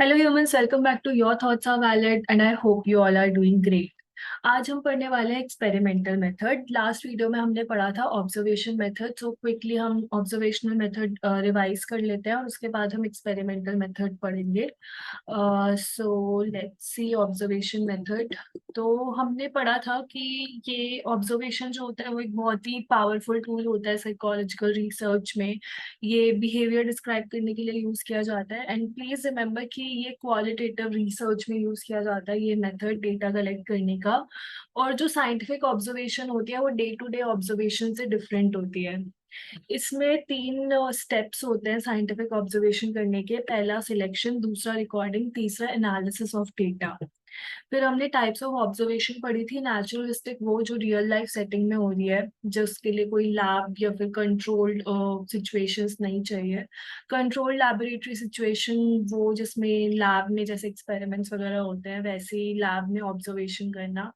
Hello humans, welcome back to Your Thoughts Are Valid and I hope you all are doing great. आज हम पढ़ने वाले हैं experimental method. Last video में हमने पढ़ा था ऑब्जर्वेशन मेथड, सो क्विकली हम ऑब्जर्वेशनल मेथड रिवाइज कर लेते हैं और उसके बाद हम एक्सपेरिमेंटल मेथड पढ़ेंगे। So let's see observation method. तो हमने पढ़ा था कि ये ऑब्जर्वेशन जो होता है वो एक बहुत ही पावरफुल टूल होता है साइकोलॉजिकल रिसर्च में। ये बिहेवियर डिस्क्राइब करने के लिए यूज किया जाता है एंड प्लीज रिमेम्बर कि ये क्वालिटेटिव रिसर्च में यूज किया जाता है ये मेथड डेटा कलेक्ट करने का। और जो साइंटिफिक ऑब्जर्वेशन होती है वो डे टू डे ऑब्जर्वेशन से डिफरेंट होती है। इसमें तीन स्टेप्स होते हैं साइंटिफिक ऑब्जर्वेशन करने के। पहला सिलेक्शन, दूसरा रिकॉर्डिंग, तीसरा एनालिसिस ऑफ डेटा। फिर हमने टाइप्स ऑफ ऑब्जर्वेशन पढ़ी थी। नेचुरलिस्टिक वो जो रियल लाइफ सेटिंग में हो रही है, जिसके लिए कोई लैब या फिर कंट्रोल्ड सिचुएशंस नहीं चाहिए। कंट्रोल्ड लैबोरेटरी सिचुएशन वो जिसमें लैब में जैसे एक्सपेरिमेंट्स वगैरह होते हैं वैसे ही लैब में ऑब्जर्वेशन करना।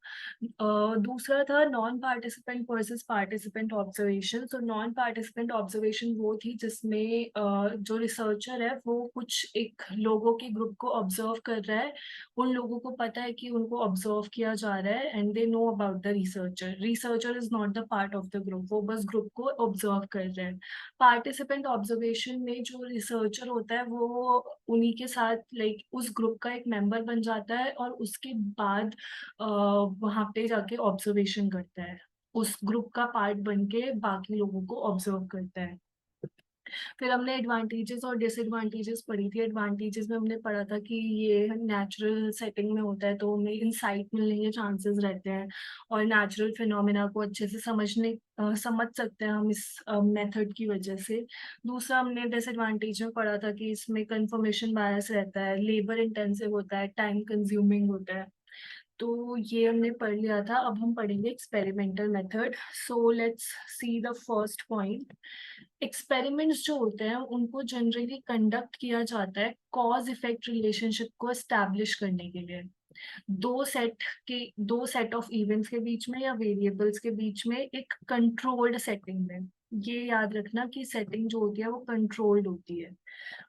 दूसरा था non participant versus participant observation. तो नॉन पार्टिसिपेंट ऑब्जर्वेशन वो थी जिसमें जो रिसर्चर है वो कुछ एक लोगों के ग्रुप को ऑब्जर्व कर रहा है। उन लोगों को पता है कि उनको ऑब्जर्व किया जा रहा है and they know about the researcher. Researcher is not the part of the group, वो बस ग्रुप को ऑब्जर्व कर रहे हैं। पार्टिसिपेंट ऑब्जर्वेशन में जो रिसर्चर होता है वो उन्हीं के साथ लाइक उस ग्रुप का एक मेंबर बन जाता है और उसके बाद वहां पे जाके ऑब्जर्वेशन करता है। उस ग्रुप का पार्ट बन के बाकी लोगों को ऑब्जर्व करता है। फिर हमने एडवांटेजेस और डिसएडवांटेजेस पढ़ी थी। एडवांटेजेस में हमने पढ़ा था कि ये नेचुरल सेटिंग में होता है तो हमें इंसाइट मिलने के चांसेस रहते हैं और नेचुरल फिनोमेना को अच्छे से समझ सकते हैं हम इस मेथड की वजह से। दूसरा हमने डिसएडवांटेज में पढ़ा था कि इसमें कंफर्मेशन बायस रहता है, लेबर इंटेंसिव होता है, टाइम कंज्यूमिंग होता है। तो ये हमने पढ़ लिया था। अब हम पढ़ेंगे experimental method. So let's see the first point. Experiments जो होते हैं उनको जनरली कंडक्ट किया जाता है कॉज इफेक्ट रिलेशनशिप को एस्टैब्लिश करने के लिए। दो सेट ऑफ इवेंट्स के बीच में या वेरिएबल्स के बीच में एक कंट्रोल्ड सेटिंग में। ये याद रखना कि सेटिंग जो होती है वो कंट्रोल्ड होती है।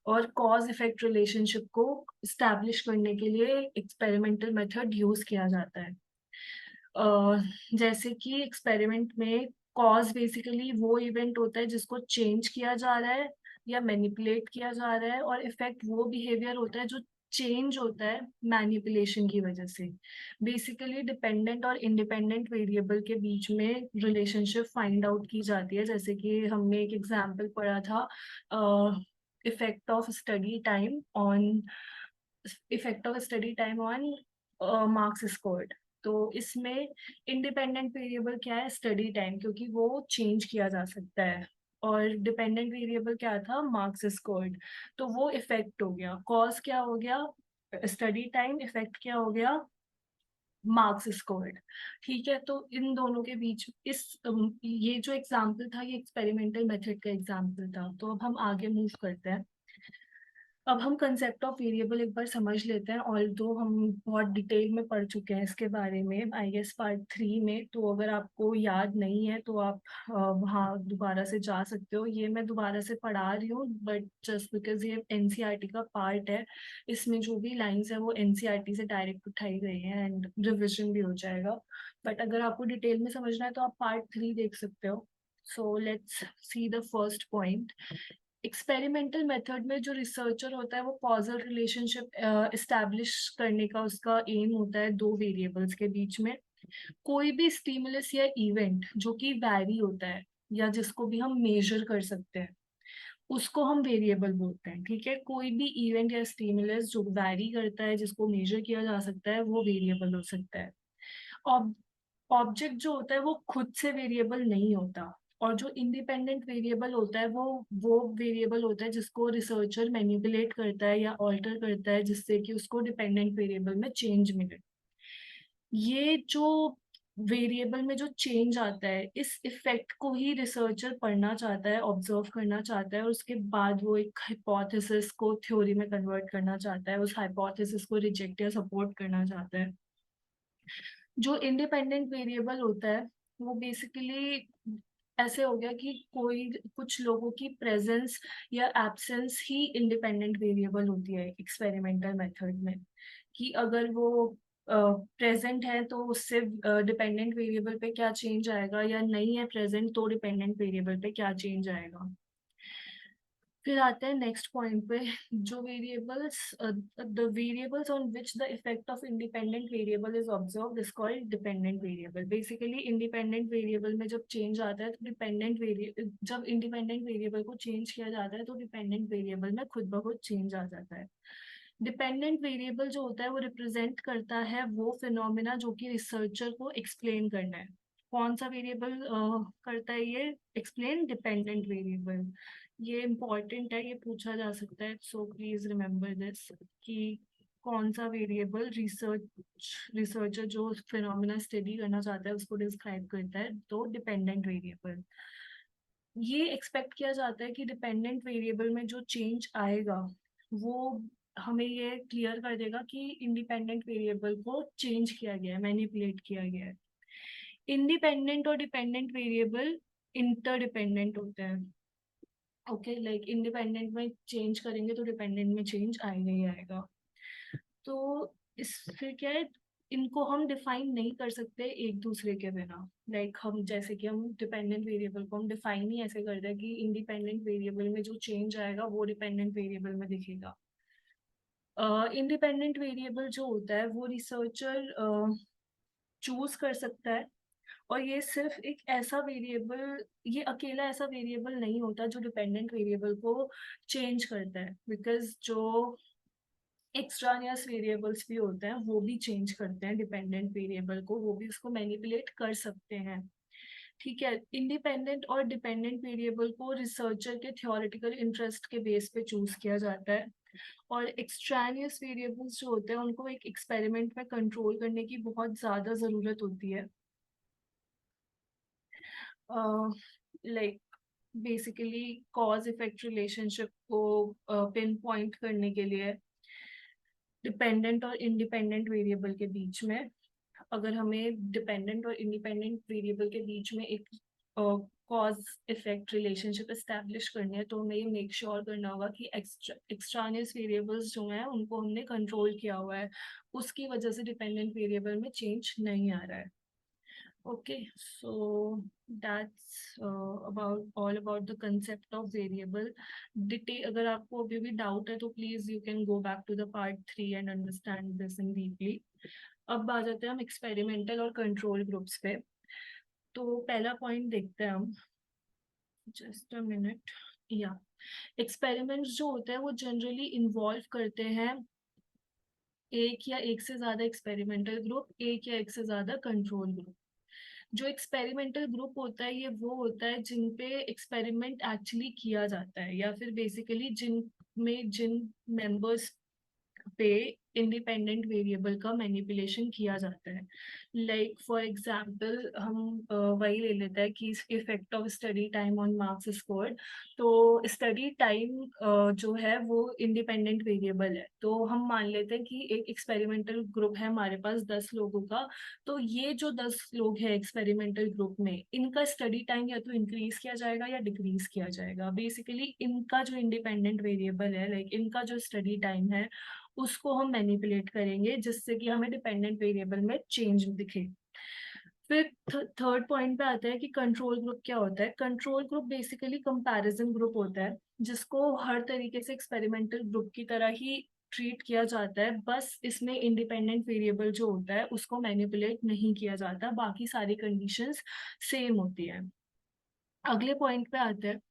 और कॉज इफेक्ट रिलेशनशिप को स्टैब्लिश करने के लिए एक्सपेरिमेंटल मेथड यूज किया जाता है। जैसे कि एक्सपेरिमेंट में कॉज बेसिकली वो इवेंट होता है जिसको चेंज किया जा रहा है या मैनिपुलेट किया जा रहा है, और इफेक्ट वो बिहेवियर होता है जो चेंज होता है मैनिपुलेशन की वजह से। बेसिकली डिपेंडेंट और इंडिपेंडेंट वेरिएबल के बीच में रिलेशनशिप फाइंड आउट की जाती है। जैसे कि हमने एक एग्जांपल पढ़ा था, effect of study time on marks scored. तो इसमें इंडिपेंडेंट वेरिएबल क्या है, स्टडी टाइम, क्योंकि वो चेंज किया जा सकता है। और डिपेंडेंट वेरिएबल क्या था, मार्क्स स्कोर्ड। तो वो इफेक्ट हो गया। कॉज क्या हो गया, स्टडी टाइम। इफेक्ट क्या हो गया, मार्क्स स्कोर्ड। ठीक है, तो इन दोनों के बीच ये जो एग्जाम्पल था ये एक्सपेरिमेंटल मेथड का एग्जाम्पल था। तो अब हम आगे मूव करते हैं। अब हम कंसेप्ट ऑफ वेरिएबल एक बार समझ लेते हैं। ऑल दो हम बहुत डिटेल में पढ़ चुके हैं इसके बारे में, आई गेस पार्ट 3 में। तो अगर आपको याद नहीं है तो आप वहाँ दोबारा से जा सकते हो। ये मैं दोबारा से पढ़ा रही हूँ बट जस्ट बिकॉज ये एनसीईआरटी का पार्ट है। इसमें जो भी लाइंस है वो एनसीईआरटी से डायरेक्ट उठाई गई है एंड रिविजन भी हो जाएगा। बट अगर आपको डिटेल में समझना है तो आप पार्ट 3 देख सकते हो। So let's see the first point. Experimental method में जो रिसर्चर होता है वो कॉजल रिलेशनशिप एस्टैब्लिश करने का उसका एम होता है दो वेरिएबल्स के बीच में। कोई भी स्टिमुलस या इवेंट जो कि वैरी होता है या जिसको भी हम मेजर कर सकते हैं उसको हम वेरिएबल बोलते हैं। ठीक है, कोई भी इवेंट या स्टिमुलस जो वैरी करता है जिसको मेजर किया जा सकता है वो वेरिएबल हो सकता है। ऑब्जेक्ट जो होता है वो खुद से वेरिएबल नहीं होता। और जो इंडिपेंडेंट वेरिएबल होता है वो वेरिएबल होता है जिसको रिसर्चर मैनिपुलेट करता है या ऑल्टर करता है जिससे कि उसको डिपेंडेंट वेरिएबल में चेंज मिले। ये जो वेरिएबल में जो चेंज आता है इस इफेक्ट को ही रिसर्चर पढ़ना चाहता है, ऑब्जर्व करना चाहता है और उसके बाद वो एक हाइपोथेसिस को थ्योरी में कन्वर्ट करना चाहता है, उस हाइपोथेसिस को रिजेक्ट या सपोर्ट करना चाहता है। जो इंडिपेंडेंट वेरिएबल होता है वो बेसिकली ऐसे हो गया कि कोई कुछ लोगों की प्रेजेंस या एब्सेंस ही इंडिपेंडेंट वेरिएबल होती है एक्सपेरिमेंटल मेथड में, कि अगर वो प्रेजेंट है तो उससे डिपेंडेंट वेरिएबल पे क्या चेंज आएगा, या नहीं है प्रेजेंट तो डिपेंडेंट वेरिएबल पे क्या चेंज आएगा। फिर आते हैं नेक्स्ट पॉइंट पे, जो variables, the variables on which the effect of independent variable is observed is called dependent variable. Basically independent variable में जब चेंज आता है तो डिपेंडेंट वेरिएबल, जब इंडिपेंडेंट वेरिएबल को चेंज किया जाता है तो डिपेंडेंट वेरिएबल में खुद ब खुद चेंज आ जाता है। डिपेंडेंट वेरिएबल जो होता है वो रिप्रेजेंट करता है वो फिनोमिना जो कि रिसर्चर को एक्सप्लेन करना है। कौन सा वेरिएबल करता है ये एक्सप्लेन? Dependent variable. ये इम्पॉर्टेंट है, ये पूछा जा सकता है, सो प्लीज रिमेम्बर दिस कि कौन सा वेरिएबल रिसर्चर जो फिनोमिना स्टडी करना चाहता है उसको डिस्क्राइब करता है, तो डिपेंडेंट वेरिएबल। ये एक्सपेक्ट किया जाता है कि डिपेंडेंट वेरिएबल में जो चेंज आएगा वो हमें ये क्लियर कर देगा कि इंडिपेंडेंट वेरिएबल को चेंज किया गया है, मैनिपुलेट किया गया है। इंडिपेंडेंट और डिपेंडेंट वेरिएबल इंटरडिपेंडेंट होते हैं। ओके, लाइक इंडिपेंडेंट में चेंज करेंगे तो डिपेंडेंट में चेंज आएगा ही आएगा। तो इस फिर क्या है, इनको हम डिफाइन नहीं कर सकते एक दूसरे के बिना। लाइक हम जैसे कि हम डिपेंडेंट वेरिएबल को हम डिफाइन ही ऐसे करते हैं कि इंडिपेंडेंट वेरिएबल में जो चेंज आएगा वो डिपेंडेंट वेरिएबल में दिखेगा। इंडिपेंडेंट वेरिएबल जो होता है वो रिसर्चर चूज कर सकता है, और ये सिर्फ एक ऐसा वेरिएबल, ये अकेला ऐसा वेरिएबल नहीं होता जो डिपेंडेंट वेरिएबल को चेंज करता है, बिकॉज जो एक्स्ट्रानियस वेरिएबल्स भी होते हैं वो भी चेंज करते हैं डिपेंडेंट वेरिएबल को, वो भी उसको मैनिपुलेट कर सकते हैं। ठीक है, इंडिपेंडेंट और डिपेंडेंट वेरिएबल को रिसर्चर के थ्योरेटिकल इंटरेस्ट के बेस पे चूज किया जाता है, और एक्सट्रानियस वेरिएबल्स जो होते हैं उनको एक एक्सपेरिमेंट में कंट्रोल करने की बहुत ज़्यादा ज़रूरत होती है। Like basically cause effect relationship को पिन पॉइंट करने के लिए डिपेंडेंट और इंडिपेंडेंट वेरिएबल के बीच में, अगर हमें डिपेंडेंट और इंडिपेंडेंट वेरिएबल के बीच में एक कॉज इफेक्ट रिलेशनशिप एस्टेब्लिश करनी है तो हमें ये मेक श्योर करना होगा कि एक्सट्रानियस वेरिएबल्स जो हैं उनको हमने कंट्रोल किया हुआ है, उसकी वजह से डिपेंडेंट वेरिएबल में चेंज नहीं आ रहा है। Okay, so that's about all about the concept of variable detail. अगर आपको अभी भी डाउट है तो please you can go back to the part 3 and understand this in deeply. अब आ जाते हैं हम एक्सपेरिमेंटल और कंट्रोल ग्रुप्स पे। तो पहला पॉइंट देखते हैं हम, जस्ट अ मिनट। या एक्सपेरिमेंट्स जो होते हैं वो जनरली इन्वॉल्व करते हैं एक या एक से ज्यादा एक्सपेरिमेंटल ग्रुप, एक या एक से ज्यादा कंट्रोल ग्रुप। जो एक्सपेरिमेंटल ग्रुप होता है ये वो होता है जिन पे एक्सपेरिमेंट एक्चुअली किया जाता है, या फिर बेसिकली जिन मेंबर्स पे इंडिपेंडेंट वेरिएबल का मैनिपुलेशन किया जाता है। लाइक फॉर एग्जांपल हम वही ले लेते हैं कि effect of study time on marks scored. तो स्टडी टाइम जो है वो इंडिपेंडेंट वेरिएबल है, तो हम मान लेते हैं कि एक एक्सपेरिमेंटल ग्रुप है हमारे पास 10 लोगों का। तो ये जो 10 लोग हैं एक्सपेरिमेंटल ग्रुप में, इनका स्टडी टाइम या तो इंक्रीज किया जाएगा या डिक्रीज किया जाएगा। बेसिकली इनका जो इंडिपेंडेंट वेरिएबल है, लाइक इनका जो स्टडी टाइम है उसको हम मैनिपुलेट करेंगे जिससे कि हमें डिपेंडेंट वेरिएबल में चेंज दिखे। फिर थर्ड पॉइंट पे आता है कि कंट्रोल ग्रुप क्या होता है। Control group basically comparison group होता है जिसको हर तरीके से एक्सपेरिमेंटल ग्रुप की तरह ही ट्रीट किया जाता है, बस इसमें इंडिपेंडेंट वेरिएबल जो होता है उसको मैनिपुलेट नहीं किया जाता, बाकी सारी कंडीशंस सेम होती है। अगले पॉइंट पे आते हैं,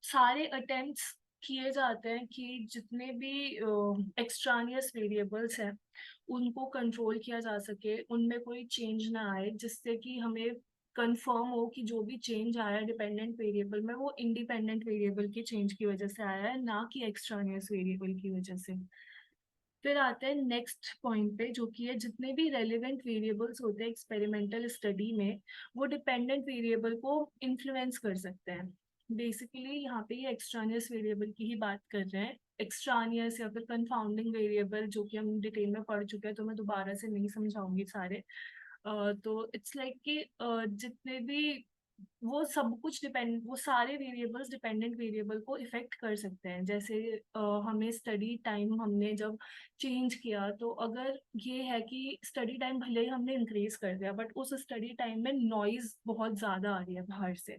सारे अटेम्प्ट्स किए जाते हैं कि जितने भी एक्सट्रानियस वेरिएबल्स हैं उनको कंट्रोल किया जा सके, उनमें कोई चेंज ना आए, जिससे कि हमें कंफर्म हो कि जो भी चेंज आया है डिपेंडेंट वेरिएबल में वो इंडिपेंडेंट वेरिएबल के चेंज की वजह से आया है, ना कि एक्सट्रानियस वेरिएबल की वजह से। फिर आते हैं नेक्स्ट पॉइंट पे, जो कि है जितने भी रेलिवेंट वेरिएबल्स होते हैं एक्सपेरिमेंटल स्टडी में वो डिपेंडेंट वेरिएबल को इन्फ्लुएंस कर सकते हैं। बेसिकली यहाँ पे ये एक्सट्रानियस वेरिएबल की ही बात कर रहे हैं। एक्सट्रानियस या फिर कंफाउंडिंग वेरिएबल जो कि हम डिटेल में पढ़ चुके हैं, तो मैं दोबारा से नहीं समझाऊंगी सारे। तो इट्स लाइक कि जितने भी वो सब कुछ डिपेंड, वो सारे वेरिएबल्स डिपेंडेंट वेरिएबल को इफेक्ट कर सकते हैं। जैसे हमें स्टडी टाइम हमने जब चेंज किया, तो अगर ये है कि स्टडी टाइम भले ही हमने इंक्रीज कर दिया, बट उस स्टडी टाइम में नॉइज बहुत ज्यादा आ रही है बाहर से,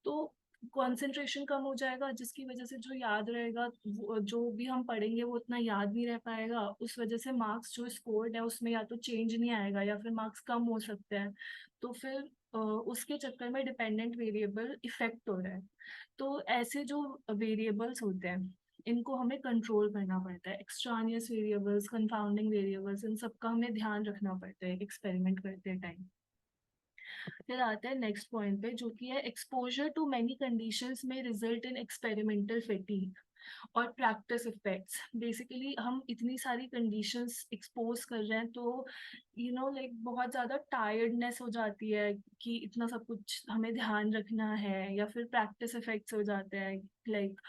तो कंसंट्रेशन कम हो जाएगा, जिसकी वजह से जो याद रहेगा, जो भी हम पढ़ेंगे वो उतना याद नहीं रह पाएगा। उस वजह से मार्क्स जो स्कोर्ड है उसमें या तो चेंज नहीं आएगा या फिर मार्क्स कम हो सकते हैं। तो फिर उसके चक्कर में डिपेंडेंट वेरिएबल इफेक्ट हो रहा है। तो ऐसे जो वेरिएबल्स होते हैं, इनको हमें कंट्रोल करना पड़ता है। एक्सट्रानियस वेरिएबल्स, कंफाउंडिंग वेरिएबल्स, इन सबका हमें ध्यान रखना पड़ता है एक्सपेरिमेंट करते टाइम। फिर आता है नेक्स्ट पॉइंट पे, जो कि है एक्सपोजर टू मेनी कंडीशंस में रिजल्ट इन एक्सपेरिमेंटल फैटीग और प्रैक्टिस इफेक्ट्स। बेसिकली हम इतनी सारी कंडीशंस एक्सपोज कर रहे हैं, तो लाइक बहुत ज़्यादा टायर्डनेस हो जाती है कि इतना सब कुछ हमें ध्यान रखना है, या फिर प्रैक्टिस इफेक्ट्स हो जाते हैं, लाइक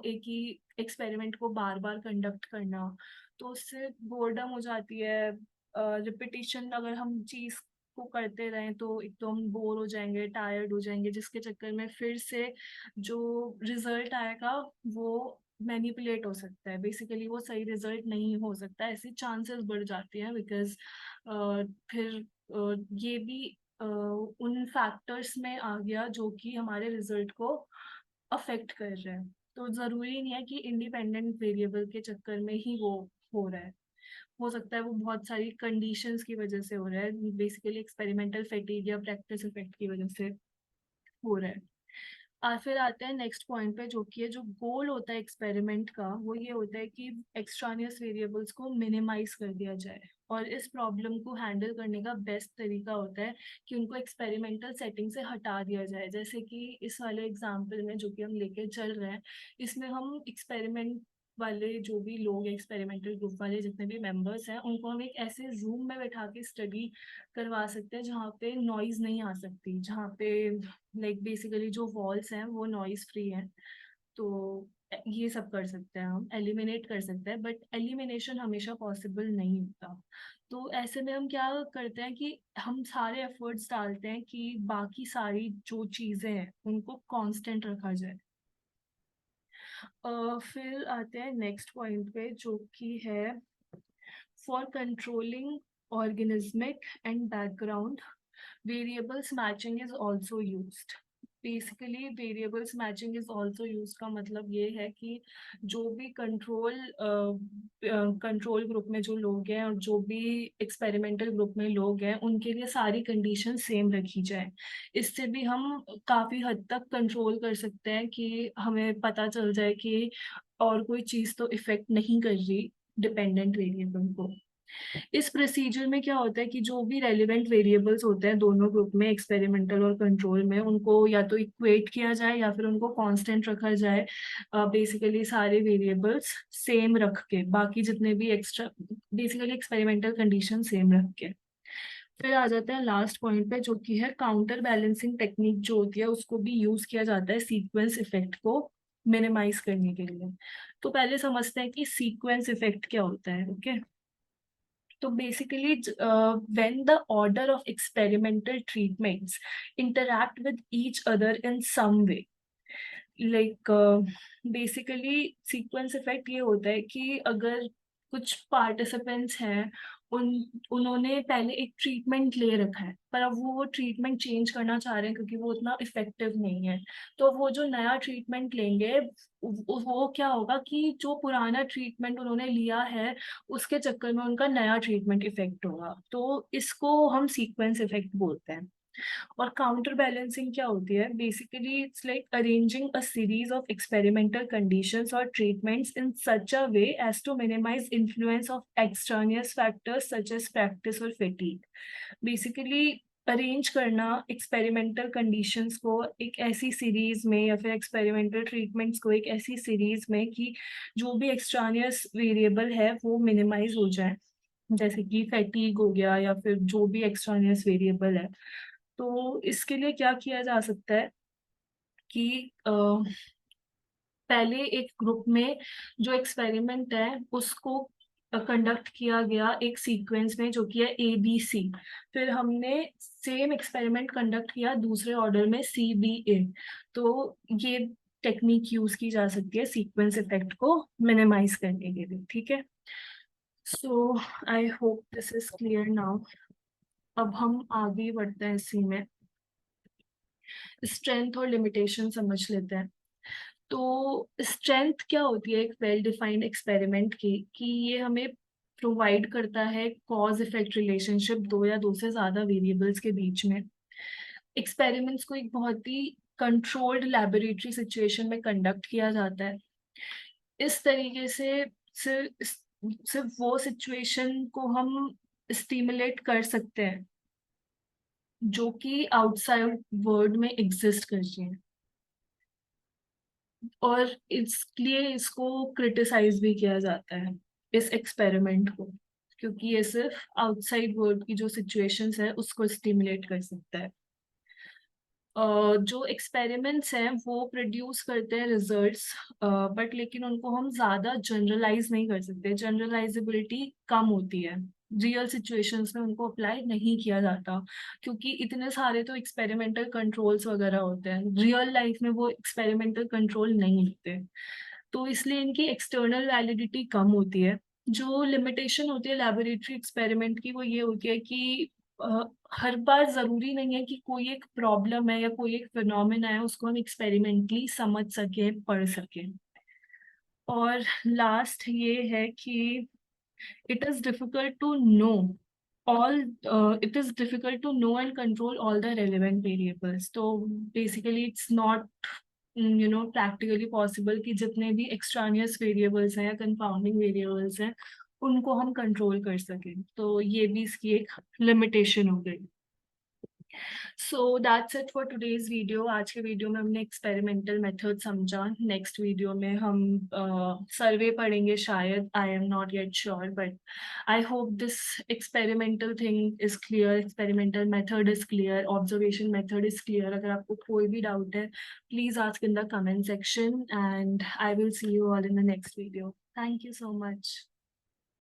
एक ही एक्सपेरिमेंट को बार बार कंडक्ट करना, तो उससे बोर्डम हो जाती है। रिपीटिशन अगर हम चीज़ को करते रहें तो एक तो हम बोर हो जाएंगे, टायर्ड हो जाएंगे, जिसके चक्कर में फिर से जो रिजल्ट आएगा वो मैनिपुलेट हो सकता है। बेसिकली वो सही रिजल्ट नहीं हो सकता, ऐसी चांसेस बढ़ जाती हैं, बिकॉज फिर ये भी उन फैक्टर्स में आ गया जो कि हमारे रिजल्ट को अफेक्ट कर रहे हैं। तो ज़रूरी नहीं है कि इंडिपेंडेंट वेरिएबल के चक्कर में ही वो हो रहा है, हो सकता है वो बहुत सारी कंडीशंस की वजह से हो रहा है, बेसिकली एक्सपेरिमेंटल फैटीग या प्रैक्टिस इफेक्ट की वजह से हो रहा है। फिर आते हैं नेक्स्ट पॉइंट पे, जो कि है जो गोल होता है एक्सपेरिमेंट का, वो ये होता है कि एक्सट्रानियस वेरिएबल्स को मिनिमाइज कर दिया जाए। और इस प्रॉब्लम को हैंडल करने का बेस्ट तरीका होता है कि उनको एक्सपेरिमेंटल सेटिंग से हटा दिया जाए। जैसे कि इस वाले एग्जाम्पल में जो कि हम लेके चल रहे हैं, इसमें हम एक्सपेरिमेंट वाले जो भी लोग, एक्सपेरिमेंटल ग्रुप वाले जितने भी मेंबर्स हैं, उनको हम एक ऐसे रूम में बैठा के स्टडी करवा सकते हैं जहाँ पे नॉइज नहीं आ सकती, जहाँ पे लाइक बेसिकली जो वॉल्स हैं वो नॉइज फ्री हैं। तो ये सब कर सकते हैं, हम एलिमिनेट कर सकते हैं, बट एलिमिनेशन हमेशा पॉसिबल नहीं होता। तो ऐसे में हम क्या करते हैं कि हम सारे एफर्ट्स डालते हैं कि बाकी सारी जो चीज़ें हैं उनको कांस्टेंट रखा जाए। फिर आते हैं नेक्स्ट पॉइंट पे, जो कि है for controlling organismic and background variables matching is also used। Basically variables matching is also use का मतलब ये है कि जो भी कंट्रोल ग्रुप में जो लोग हैं और जो भी एक्सपेरिमेंटल ग्रुप में लोग हैं, उनके लिए सारी कंडीशन सेम रखी जाए। इससे भी हम काफी हद तक कंट्रोल कर सकते हैं कि हमें पता चल जाए कि और कोई चीज तो इफेक्ट नहीं कर रही डिपेंडेंट वेरिएबल को। इस प्रोसीजर में क्या होता है कि जो भी रेलिवेंट वेरिएबल्स होते हैं दोनों ग्रुप में, एक्सपेरिमेंटल और कंट्रोल में, उनको या तो इक्वेट किया जाए या फिर उनको कांस्टेंट रखा जाए। बेसिकली सारे वेरिएबल्स सेम रख के, बाकी जितने भी extra, basically experimental condition same रख के। फिर आ जाते हैं लास्ट पॉइंट पे, जो कि है काउंटर बैलेंसिंग टेक्निक जो होती है, उसको भी यूज किया जाता है सीक्वेंस इफेक्ट को मिनिमाइज करने के लिए। तो पहले समझते हैं कि सीक्वेंस इफेक्ट क्या होता है। Okay, so basically, when the order of experimental treatments interact with each other in some way, like basically sequence effect ये होता है कि अगर कुछ पार्टिसिपेंट्स हैं, उन उन्होंने पहले एक ट्रीटमेंट ले रखा है, पर अब वो ट्रीटमेंट चेंज करना चाह रहे हैं क्योंकि वो उतना इफेक्टिव नहीं है। तो वो जो नया ट्रीटमेंट लेंगे, वो क्या होगा कि जो पुराना ट्रीटमेंट उन्होंने लिया है उसके चक्कर में उनका नया ट्रीटमेंट इफेक्ट होगा। तो इसको हम सीक्वेंस इफेक्ट बोलते हैं। और काउंटर बैलेंसिंग क्या होती है? Basically it's like arranging a series of experimental conditions और treatments in such a way as to minimize influence of extraneous factors such as practice और फैटीग। बेसिकली अरेंज करना experimental conditions को एक ऐसी series में, या फिर एक्सपेरिमेंटल ट्रीटमेंट्स को एक ऐसी सीरीज में कि जो भी एक्सट्रानियस वेरिएबल है वो मिनिमाइज हो जाए, जैसे कि फैटीग हो गया या फिर जो भी एक्सट्रानियस वेरिएबल है। तो इसके लिए क्या किया जा सकता है कि पहले एक ग्रुप में जो एक्सपेरिमेंट है उसको कंडक्ट किया गया एक सीक्वेंस में जो कि है ABC। फिर हमने सेम एक्सपेरिमेंट कंडक्ट किया दूसरे ऑर्डर में CBA। तो ये टेक्निक यूज की जा सकती है सीक्वेंस इफेक्ट को मिनिमाइज करने के लिए, ठीक है। So I hope this is clear now. अब हम आगे बढ़ते हैं इसी में, स्ट्रेंथ और लिमिटेशन समझ लेते हैं। तो स्ट्रेंथ क्या होती है एक वेल डिफाइंड एक्सपेरिमेंट की, कि ये हमें प्रोवाइड करता है कॉज इफेक्ट रिलेशनशिप दो या दो से ज्यादा वेरिएबल्स के बीच में। एक्सपेरिमेंट्स को एक बहुत ही कंट्रोल्ड लेबोरेटरी सिचुएशन में कंडक्ट किया जाता है। इस तरीके से सिर्फ सिर्फ वो सिचुएशन को हम स्टिमुलेट कर सकते हैं जो कि आउटसाइड वर्ल्ड में एग्जिस्ट करती हैं, और इसलिए इसको क्रिटिसाइज भी किया जाता है इस एक्सपेरिमेंट को, क्योंकि ये सिर्फ आउटसाइड वर्ल्ड की जो सिचुएशंस है उसको स्टिमुलेट कर सकता है। जो एक्सपेरिमेंट्स हैं वो प्रोड्यूस करते हैं रिजल्ट्स, बट लेकिन उनको हम ज़्यादा जनरलाइज नहीं कर सकते, जनरलाइजेबिलिटी कम होती है, रियल सिचुएशंस में उनको अप्लाई नहीं किया जाता, क्योंकि इतने सारे तो एक्सपेरिमेंटल कंट्रोल्स वगैरह होते हैं, रियल लाइफ में वो एक्सपेरिमेंटल कंट्रोल नहीं होते। तो इसलिए इनकी एक्सटर्नल वैलिडिटी कम होती है। जो लिमिटेशन होती है लेबोरेटरी एक्सपेरिमेंट की वो ये होती है कि अ, हर बार जरूरी नहीं है कि कोई एक प्रॉब्लम है या कोई एक फिनोमेना है उसको हम एक्सपेरिमेंटली समझ सके, पढ़ सके। और लास्ट ये है कि it is difficult to know all it is difficult to know and control all the relevant variables। तो basically it's not practically possible कि जितने भी extraneous variables हैं या confounding variables हैं उनको हम कंट्रोल कर सकें। तो ये भी इसकी एक लिमिटेशन हो गई। So that's it for today's video. आज के वीडियो में हमने एक्सपेरिमेंटल मेथड समझा। नेक्स्ट वीडियो में हम सर्वे पढ़ेंगे शायद, I am not yet sure, but I hope this experimental thing is clear, experimental method is clear, observation method is clear. अगर आपको कोई भी डाउट है please ask in the comment section, and I will see you all in the next video. Thank you so much.